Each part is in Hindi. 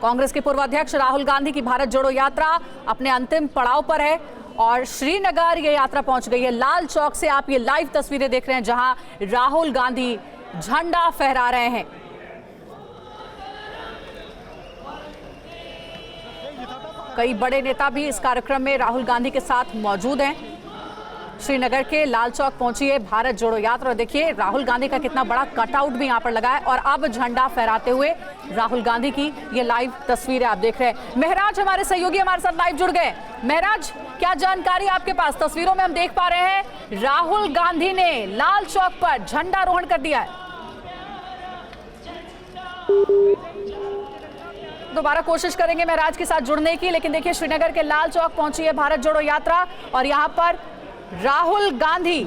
कांग्रेस के पूर्व अध्यक्ष राहुल गांधी की भारत जोड़ो यात्रा अपने अंतिम पड़ाव पर है और श्रीनगर ये यात्रा पहुंच गई है। लाल चौक से आप ये लाइव तस्वीरें देख रहे हैं जहां राहुल गांधी झंडा फहरा रहे हैं। कई बड़े नेता भी इस कार्यक्रम में राहुल गांधी के साथ मौजूद हैं। श्रीनगर के लाल चौक पहुंची है भारत जोड़ो यात्रा। देखिए राहुल गांधी का कितना बड़ा कटआउट भी यहां पर लगा है और अब झंडा फहराते हुए राहुल गांधी की ये लाइव तस्वीरें आप देख रहे हैं। महराज हमारे सहयोगी हमारे साथ लाइव जुड़ गए। महराज, क्या जानकारी आपके पास? तस्वीरों में हम देख पा रहे हैं राहुल गांधी ने लाल चौक पर झंडारोहण कर दिया है। दोबारा कोशिश करेंगे महराज के साथ जुड़ने की, लेकिन देखिए श्रीनगर के लाल चौक पहुंची है भारत जोड़ो यात्रा और यहां पर राहुल गांधी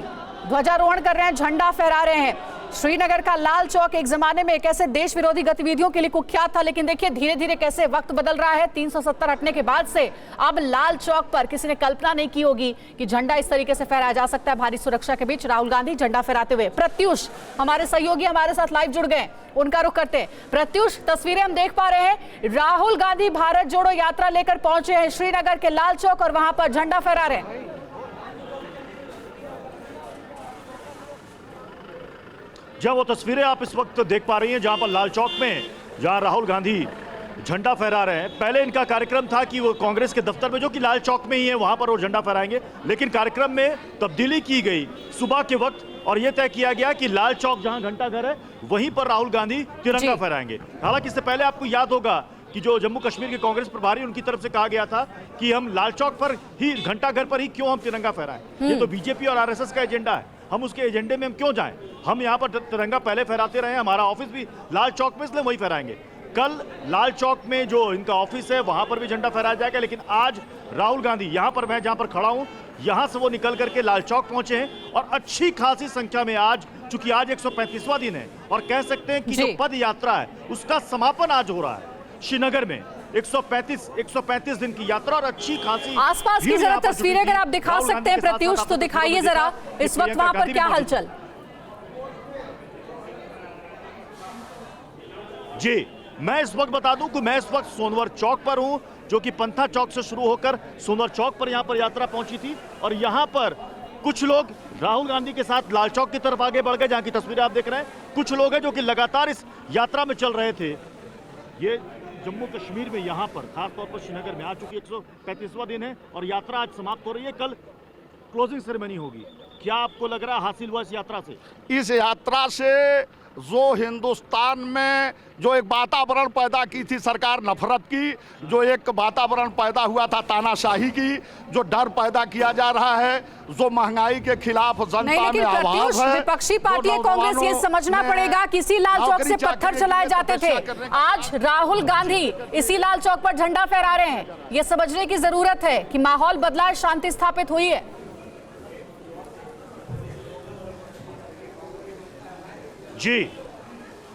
ध्वजारोहण कर रहे हैं, झंडा फहरा रहे हैं। श्रीनगर का लाल चौक एक जमाने में कैसे देश विरोधी गतिविधियों के लिए कुख्यात था, लेकिन देखिए धीरे धीरे कैसे वक्त बदल रहा है। 370 हटने के बाद से अब लाल चौक पर किसी ने कल्पना नहीं की होगी कि झंडा इस तरीके से फहराया जा सकता है। भारी सुरक्षा के बीच राहुल गांधी झंडा फहराते हुए। प्रत्युष हमारे सहयोगी हमारे साथ लाइव जुड़ गए, उनका रुख करते हैं। प्रत्युष, तस्वीरें हम देख पा रहे हैं राहुल गांधी भारत जोड़ो यात्रा लेकर पहुंचे हैं श्रीनगर के लाल चौक और वहां पर झंडा फहरा रहे हैं। जब वो तस्वीरें आप इस वक्त देख पा रही हैं जहां पर लाल चौक में जहां राहुल गांधी झंडा फहरा रहे हैं। पहले इनका कार्यक्रम था कि वो कांग्रेस के दफ्तर में जो कि लाल चौक में ही है वहां पर वो झंडा फहराएंगे, लेकिन कार्यक्रम में तब्दीली की गई सुबह के वक्त और यह तय किया गया कि लाल चौक जहां घंटाघर है वहीं पर राहुल गांधी तिरंगा फहराएंगे। हालांकि इससे पहले आपको याद होगा कि जो जम्मू कश्मीर के कांग्रेस प्रभारी उनकी तरफ से कहा गया था कि हम लाल चौक पर ही घंटाघर पर ही क्यों हम तिरंगा फहराएं, ये तो बीजेपी और आरएसएस का एजेंडा है, हम उसके एजेंडे में हम क्यों जाएं, हम यहाँ पर तिरंगा पहले फहराते रहे, हमारा ऑफिस भी लाल चौक में, इसलिए वही फहराएंगे। कल लाल चौक में जो इनका ऑफिस है वहां पर भी झंडा फहराया जाएगा, लेकिन आज राहुल गांधी यहाँ पर, मैं जहां पर खड़ा हूं यहां से वो निकल करके लाल चौक पहुंचे हैं और अच्छी खासी संख्या में आज, चूंकि आज 135वां दिन है और कह सकते हैं कि जो पद यात्रा है उसका समापन आज हो रहा है श्रीनगर में। 135 दिन की यात्रा और अच्छी खासी आसपास की जरा तस्वीरें अगर आप दिखा सकते हैं प्रत्युष तो दिखाइए जरा, इस वक्त वहां पर क्या हलचल? जी, मैं इस वक्त बता दूं कि मैं इस वक्त सोनवर चौक पर हूं, जो कि पंथा चौक से शुरू होकर सोनवर चौक पर यहां पर यात्रा पहुंची थी और यहां पर कुछ लोग राहुल गांधी के साथ लाल चौक की तरफ आगे बढ़ गए, जहां की तस्वीरें आप देख रहे हैं। कुछ लोग हैं जो कि लगातार इस यात्रा में चल रहे थे। ये जम्मू कश्मीर में यहाँ पर खासतौर पर श्रीनगर में आ चुकी 135वां दिन है और यात्रा आज समाप्त हो रही है। कल क्लोजिंग सेरेमनी होगी। क्या आपको लग रहा है हासिल हुआ इस यात्रा से? इस यात्रा से जो हिंदुस्तान में जो एक वातावरण पैदा की थी सरकार नफरत की, जो एक वातावरण पैदा हुआ था तानाशाही की, जो डर पैदा किया जा रहा है, जो महंगाई के खिलाफ जनता में आवाज है। विपक्षी पार्टी कांग्रेस ये समझना पड़ेगा कि इसी लाल चौक से पत्थर चलाए जाते थे, आज राहुल गांधी इसी लाल चौक पर झंडा फहरा रहे हैं। ये समझने की जरूरत है कि माहौल बदला है, शांति स्थापित हुई है। जी,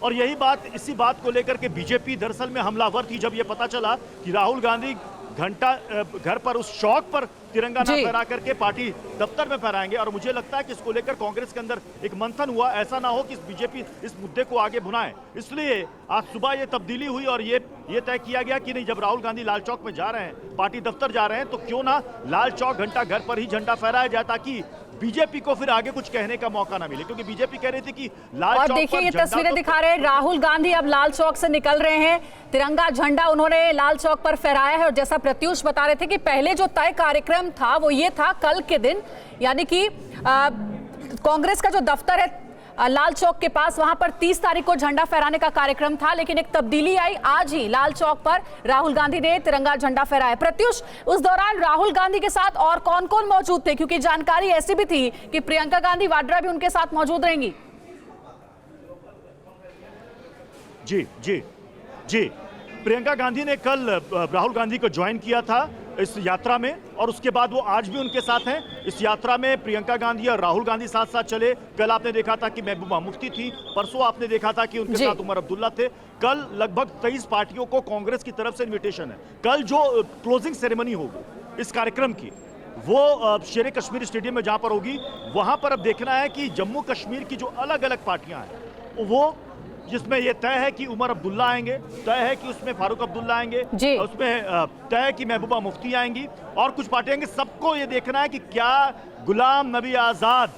और यही बात, इसी बात को लेकर के बीजेपी दरअसल में हमलावर थी। जब ये पता चला कि राहुल गांधी घंटा घर पर उस चौक पर तिरंगा ना फहरा करके पार्टी दफ्तर में फहराएंगे, और मुझे लगता है कि इसको लेकर कांग्रेस के अंदर एक मंथन हुआ। ऐसा ना हो कि बीजेपी इस मुद्दे को आगे भुनाए, इसलिए आज सुबह ये तब्दीली हुई और ये तय किया गया कि नहीं, जब राहुल गांधी लाल चौक में जा रहे हैं, पार्टी दफ्तर जा रहे हैं, तो क्यों ना लाल चौक घंटा घर पर ही झंडा फहराया जाए, ताकि बीजेपी को फिर आगे कुछ कहने का मौका ना मिले, क्योंकि बीजेपी कह रही थी कि लाल चौक पर। देखिए ये तस्वीरें दिखा रहे हैं राहुल गांधी अब लाल चौक से निकल रहे हैं, तिरंगा झंडा उन्होंने लाल चौक पर फहराया है। और जैसा प्रत्युष बता रहे थे कि पहले जो तय कार्यक्रम था वो ये था, कल के दिन यानी कि कांग्रेस का जो दफ्तर है लाल चौक के पास, वहां पर 30 तारीख को झंडा फहराने का कार्यक्रम था, लेकिन एक तब्दीली आई। आज ही लाल चौक पर राहुल गांधी ने तिरंगा झंडा फहराया। प्रत्युष, उस दौरान राहुल गांधी के साथ और कौन कौन मौजूद थे? क्योंकि जानकारी ऐसी भी थी कि प्रियंका गांधी वाड्रा भी उनके साथ मौजूद रहेंगी। जी जी जी, प्रियंका गांधी ने कल राहुल गांधी को ज्वाइन किया था इस यात्रा में, और उसके बाद वो आज भी उनके साथ हैं। इस यात्रा में प्रियंका गांधी और राहुल गांधी साथ साथ चले। कल आपने देखा था कि महबूबा मुफ्ती थी, परसों आपने देखा था कि उनके साथ उमर अब्दुल्ला थे। कल लगभग 23 पार्टियों को कांग्रेस की तरफ से इन्विटेशन है। कल जो क्लोजिंग सेरेमनी होगी इस कार्यक्रम की, वो शेर कश्मीर स्टेडियम में जहां पर होगी, वहां पर अब देखना है कि जम्मू कश्मीर की जो अलग अलग पार्टियां हैं वो जिसमें यह तय है कि उमर अब्दुल्ला आएंगे, तय है कि उसमें फारूक अब्दुल्ला आएंगे, जी। उसमें तय है कि महबूबा मुफ्ती आएंगी और कुछ पार्टियां आएंगी। सबको ये देखना है कि क्या गुलाम नबी आजाद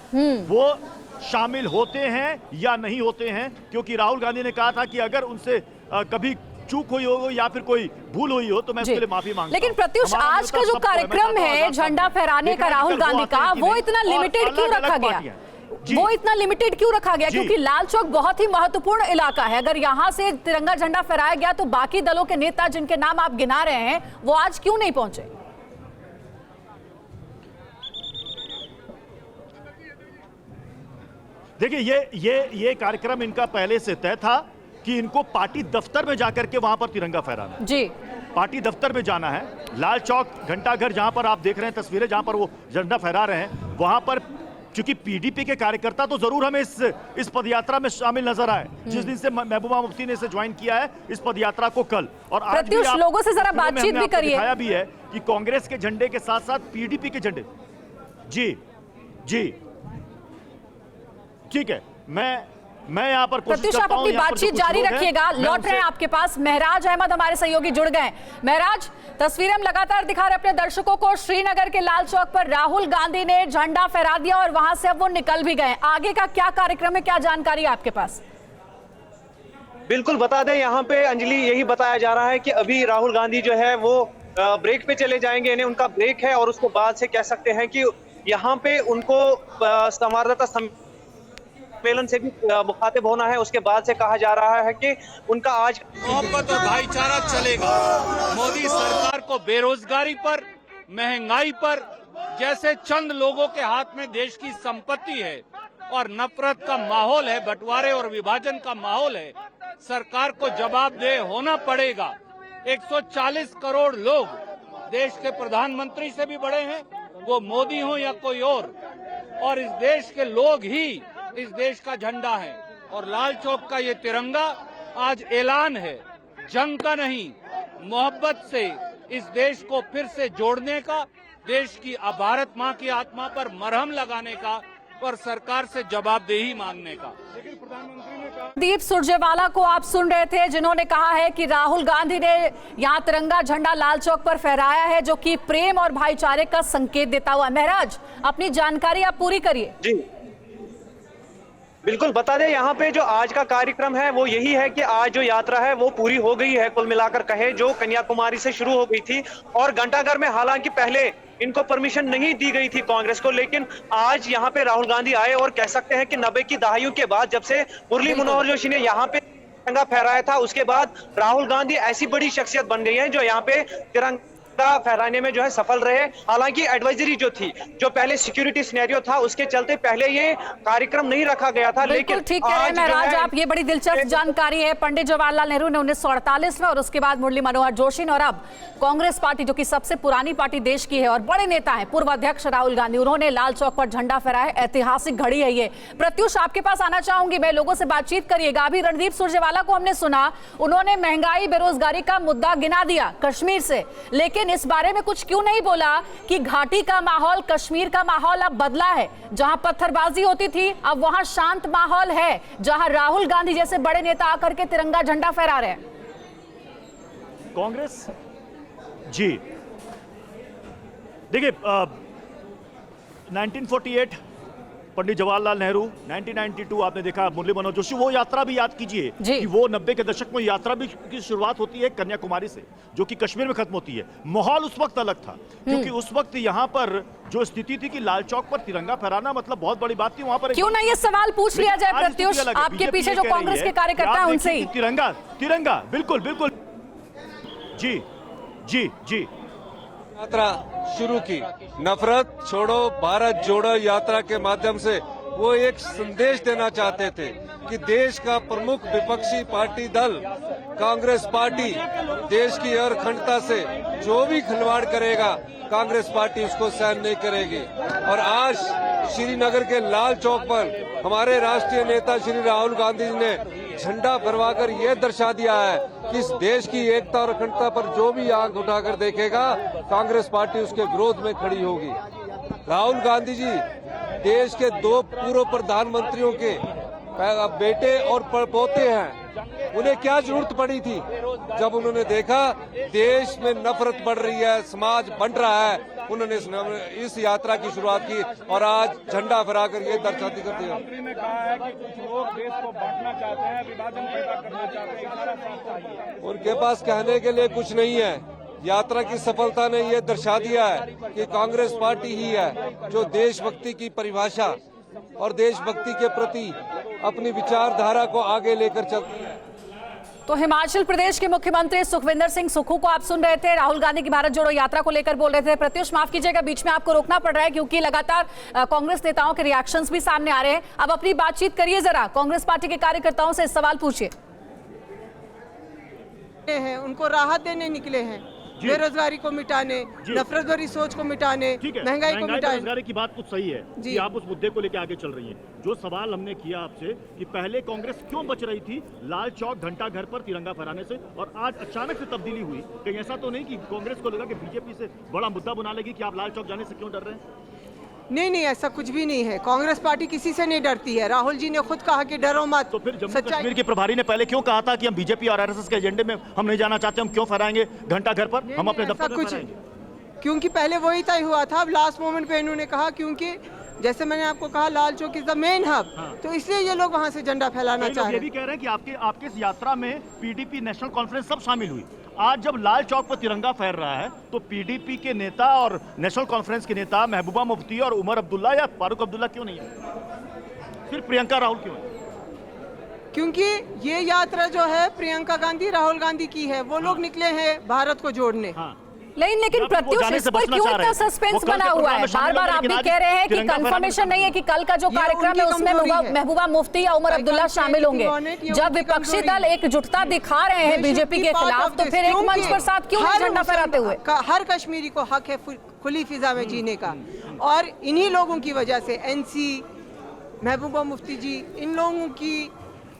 वो शामिल होते हैं या नहीं होते हैं, क्योंकि राहुल गांधी ने कहा था कि अगर उनसे कभी चूक हुई हो या फिर कोई भूल हुई हो तो मैं उसके लिए माफी मांगता हूं। लेकिन प्रत्युष, आज का जो कार्यक्रम है झंडा फहराने का राहुल गांधी का, वो इतना लिमिटेड क्यों रखा गया? वो इतना लिमिटेड क्यों रखा गया? क्योंकि लाल चौक बहुत ही महत्वपूर्ण इलाका है। अगर यहां से तिरंगा झंडा फहराया गया तो बाकी दलों के नेता जिनके नाम आप गिना रहे हैं वो आज क्यों नहीं पहुंचे? देखिए, ये कार्यक्रम इनका पहले से तय था कि इनको पार्टी दफ्तर में जाकर के वहां पर तिरंगा फहराना है। जी, पार्टी दफ्तर में जाना है। लाल चौक घंटाघर जहां पर आप देख रहे हैं तस्वीरें, जहां पर वो झंडा फहरा रहे हैं, वहां पर चूंकि पीडीपी के कार्यकर्ता तो जरूर हमें इस पदयात्रा में शामिल नजर आए। जिस दिन से महबूबा मुफ्ती ने इसे ज्वाइन किया है इस पदयात्रा को कल, और आज भी प्रत्युष, लोगों से जरा बातचीत भी करिए। दिखाया भी है कि कांग्रेस के झंडे के साथ साथ पीडीपी के झंडे। जी जी, ठीक है, मैं यहाँ पर प्रत्युष, आप अपनी बातचीत जारी रखिएगा। लौट रहे हैं आपके पास महराज अहमद, हमारे सहयोगी जुड़ गए। महराज, तस्वीरें हम लगातार दिखा रहे अपने दर्शकों को। श्रीनगर के लाल चौक पर राहुल गांधी ने झंडा फहरा दिया और वहां से अब वो निकल भी गए। आगे का क्या कार्यक्रम है, क्या जानकारी है आपके पास? बिल्कुल बता दें, यहाँ पे अंजलि यही बताया जा रहा है कि अभी राहुल गांधी जो है वो ब्रेक पे चले जाएंगे, इन्हें उनका ब्रेक है और उसके बाद से कह सकते हैं कि यहाँ पे उनको संवाददाता सम्मेलन से भी मुखातिब होना है। उसके बाद से कहा जा रहा है कि उनका आज मोहब्बत और भाईचारा चलेगा। मोदी सरकार को बेरोजगारी पर, महंगाई पर, जैसे चंद लोगों के हाथ में देश की संपत्ति है और नफरत का माहौल है, बंटवारे और विभाजन का माहौल है, सरकार को जवाबदेह होना पड़ेगा। 140 करोड़ लोग देश के प्रधानमंत्री से भी बड़े हैं, वो मोदी हो या कोई और इस देश के लोग ही इस देश का झंडा है। और लाल चौक का ये तिरंगा आज ऐलान है, जंग का नहीं, मोहब्बत से इस देश को फिर से जोड़ने का, देश की भारत माँ की आत्मा पर मरहम लगाने का और सरकार से जवाबदेही मांगने का। लेकिन प्रधानमंत्री ने कहा, दीप सुरजेवाला को आप सुन रहे थे, जिन्होंने कहा है कि राहुल गांधी ने यहाँ तिरंगा झंडा लाल चौक पर फहराया है, जो कि प्रेम और भाईचारे का संकेत देता हुआ। महराज, अपनी जानकारी आप पूरी करिए। जी बिल्कुल बता दें, यहाँ पे जो आज का कार्यक्रम है वो यही है कि आज जो यात्रा है वो पूरी हो गई है, कुल मिलाकर कहे जो कन्याकुमारी से शुरू हो गई थी। और घंटाघर में हालांकि पहले इनको परमिशन नहीं दी गई थी कांग्रेस को, लेकिन आज यहाँ पे राहुल गांधी आए और कह सकते हैं कि 90 की दहाइयों के बाद जब से मुरली मनोहर जोशी ने यहाँ पे तिरंगा फहराया था, उसके बाद राहुल गांधी ऐसी बड़ी शख्सियत बन गई है जो यहाँ पे तिरंगा फहराने में जो है सफल रहे। हालांकि एडवाइजरी जो थी, जो पहले सिक्योरिटी सिनेरियो था, उसके चलते पहले ये कार्यक्रम नहीं रखा गया था। लेकिन ठीक कह रहे हैं महराज आप, ये बड़ी दिलचस्प जानकारी है। पंडित जवाहरलाल नेहरू ने 1948 में और उसके बाद मुरली मनोहर जोशी ने, और अब कांग्रेस पार्टी जो कि सबसे पुरानी पार्टी देश की है और बड़े नेता है पूर्व अध्यक्ष राहुल गांधी, उन्होंने लाल चौक पर झंडा फहराया। ऐतिहासिक घड़ी है ये। प्रत्युष, आपके पास आना चाहूंगी मैं, लोगों से बातचीत करिएगा। अभी रणदीप सुरजेवाला को हमने सुना, उन्होंने महंगाई, बेरोजगारी का मुद्दा गिना दिया कश्मीर से, लेकिन इस बारे में कुछ क्यों नहीं बोला कि घाटी का माहौल, कश्मीर का माहौल अब बदला है। जहां पत्थरबाजी होती थी अब वहां शांत माहौल है, जहां राहुल गांधी जैसे बड़े नेता आकर के तिरंगा झंडा फहरा रहे हैं। कांग्रेस जी, देखिए 1948 पंडित जवाहरलाल नेहरू, 1992 आपने देखा मुरली मनोहर जोशी, वो यात्रा भी याद कीजिए कि वो 90 के दशक में यात्रा भी की शुरुआत होती है कन्याकुमारी से, जो कि कश्मीर में खत्म होती है। माहौल उस वक्त अलग था, क्योंकि उस वक्त यहाँ पर जो स्थिति थी कि लाल चौक पर तिरंगा फहराना मतलब बहुत बड़ी बात थी। वहां पर क्यों ना ये सवाल पूछ लिया जाए प्रत्युष, आपके पीछे जो कांग्रेस के कार्यकर्ता हैं उनसे ही। तिरंगा तिरंगा बिल्कुल बिल्कुल, जी जी जी, यात्रा शुरू की, नफरत छोड़ो भारत जोड़ो यात्रा के माध्यम से वो एक संदेश देना चाहते थे कि देश का प्रमुख विपक्षी पार्टी दल कांग्रेस पार्टी देश की अखंडता से जो भी खिलवाड़ करेगा कांग्रेस पार्टी उसको सहन नहीं करेगी। और आज श्रीनगर के लाल चौक पर हमारे राष्ट्रीय नेता श्री राहुल गांधी जी ने झंडा फहराकर यह दर्शा दिया है कि इस देश की एकता और अखंडता पर जो भी आंख उठाकर देखेगा कांग्रेस पार्टी उसके विरोध में खड़ी होगी। राहुल गांधी जी देश के 2 पूर्व प्रधानमंत्रियों के बेटे और पोते हैं, उन्हें क्या जरूरत पड़ी थी जब उन्होंने देखा देश में नफरत बढ़ रही है, समाज बंट रहा है, उन्होंने इस यात्रा की शुरुआत की और आज झंडा फहराकर ये दर्शाती करते हैं। मंत्री ने कहा है कि कुछ लोग देश को बांटना चाहते हैं, विभाजन पैदा करना चाहते हैं, सारा साफ चाहिए। उनके पास कहने के लिए कुछ नहीं है। यात्रा की सफलता ने ये दर्शा दिया है कि कांग्रेस पार्टी ही है जो देशभक्ति की परिभाषा और देशभक्ति के प्रति अपनी विचारधारा को आगे लेकर चलती है। तो हिमाचल प्रदेश के मुख्यमंत्री सुखविंदर सिंह सुक्खू को आप सुन रहे थे, राहुल गांधी की भारत जोड़ो यात्रा को लेकर बोल रहे थे। प्रत्युष माफ कीजिएगा, बीच में आपको रोकना पड़ रहा है क्योंकि लगातार कांग्रेस नेताओं के रिएक्शंस भी सामने आ रहे हैं। अब अपनी बातचीत करिए, जरा कांग्रेस पार्टी के कार्यकर्ताओं से सवाल पूछिए। उनको राहत देने निकले हैं, बेरोजगारी को मिटाने, नफरत भरी सोच को मिटाने, महंगाई को मिटाने। बेरोजगारी की बात कुछ सही है कि आप उस मुद्दे को लेकर आगे चल रही हैं। जो सवाल हमने किया आपसे कि पहले कांग्रेस क्यों बच रही थी लाल चौक घंटा घर पर तिरंगा फहराने से और आज अचानक से तब्दीली हुई, कहीं ऐसा तो नहीं कि कांग्रेस को लगा कि बीजेपी से बड़ा मुद्दा बना लेगी कि आप लाल चौक जाने से क्यों डर रहे हैं? नहीं, ऐसा कुछ भी नहीं है। कांग्रेस पार्टी किसी से नहीं डरती है। राहुल जी ने खुद कहा कि डरो मत। तो फिर जम्मू कश्मीर के प्रभारी ने पहले क्यों कहा था कि हम बीजेपी और आरएसएस के एजेंडे में हम नहीं जाना चाहते, हम क्यों फहराएंगे घंटा घर पर, हम अपने दफ्तर में फहराएंगे? क्योंकि पहले वही तय हुआ था। अब लास्ट मोमेंट पे इन्होंने कहा, क्योंकि जैसे मैंने आपको कहा Lal Chowk is the main hub, तो इसलिए ये लोग वहाँ से झंडा फैलाना चाह रहे हैं। ये भी कह रहे हैं कि आपके इस यात्रा में पीडीपी नेशनल कॉन्फ्रेंस सब शामिल हुई। आज जब लाल चौक पर तिरंगा फहर रहा है तो पीडीपी के नेता और नेशनल कॉन्फ्रेंस के नेता महबूबा मुफ्ती और उमर अब्दुल्ला या फारूक अब्दुल्ला क्यों नहीं है? फिर प्रियंका राहुल क्यों है? क्योंकि ये यात्रा जो है प्रियंका गांधी राहुल गांधी की है। वो लोग निकले हैं भारत को जोड़ने। लेकिन प्रत्युष इस पर क्यों इतना सस्पेंस बना हुआ है? बार बार आप भी कह रहे हैं कि कंफर्मेशन नहीं है कि कल का जो कार्यक्रम है उसमें महबूबा मुफ्ती या उमर अब्दुल्ला शामिल होंगे। जब विपक्षी दल एकजुटता दिखा रहे हैं बीजेपी के खिलाफ, तो फिर एक मंच पर साथ क्यों नहीं झंडा फहराते हुए? हर कश्मीरी को हक है खुली फिजा में जीने का, और इन्हीं लोगों की वजह से एनसी, महबूबा मुफ्ती जी, इन लोगों की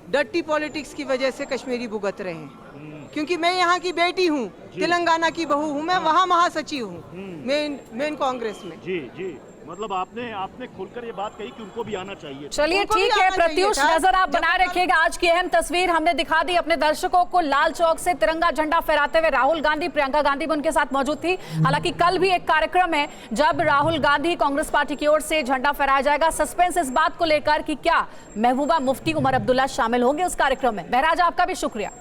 डर्टी पॉलिटिक्स की वजह से कश्मीरी भुगत रहे हैं। क्योंकि मैं यहाँ की बेटी हूँ, तेलंगाना की बहू हूँ, मैं वहाँ महासचिव हूँ मेन कांग्रेस में। जी मतलब आपने खुलकर ये बात कही कि उनको भी आना चाहिए। चलिए ठीक है प्रत्युष, नजर आप बनाए रखिएगा। आज की अहम तस्वीर हमने दिखा दी अपने दर्शकों को, लाल चौक से तिरंगा झंडा फहराते हुए राहुल गांधी, प्रियंका गांधी भी उनके साथ मौजूद थी। हालांकि कल भी एक कार्यक्रम है जब राहुल गांधी कांग्रेस पार्टी की ओर से झंडा फहराया जाएगा। सस्पेंस इस बात को लेकर कि क्या महबूबा मुफ्ती, उमर अब्दुल्ला शामिल होंगे उस कार्यक्रम में। बहराज आपका भी शुक्रिया।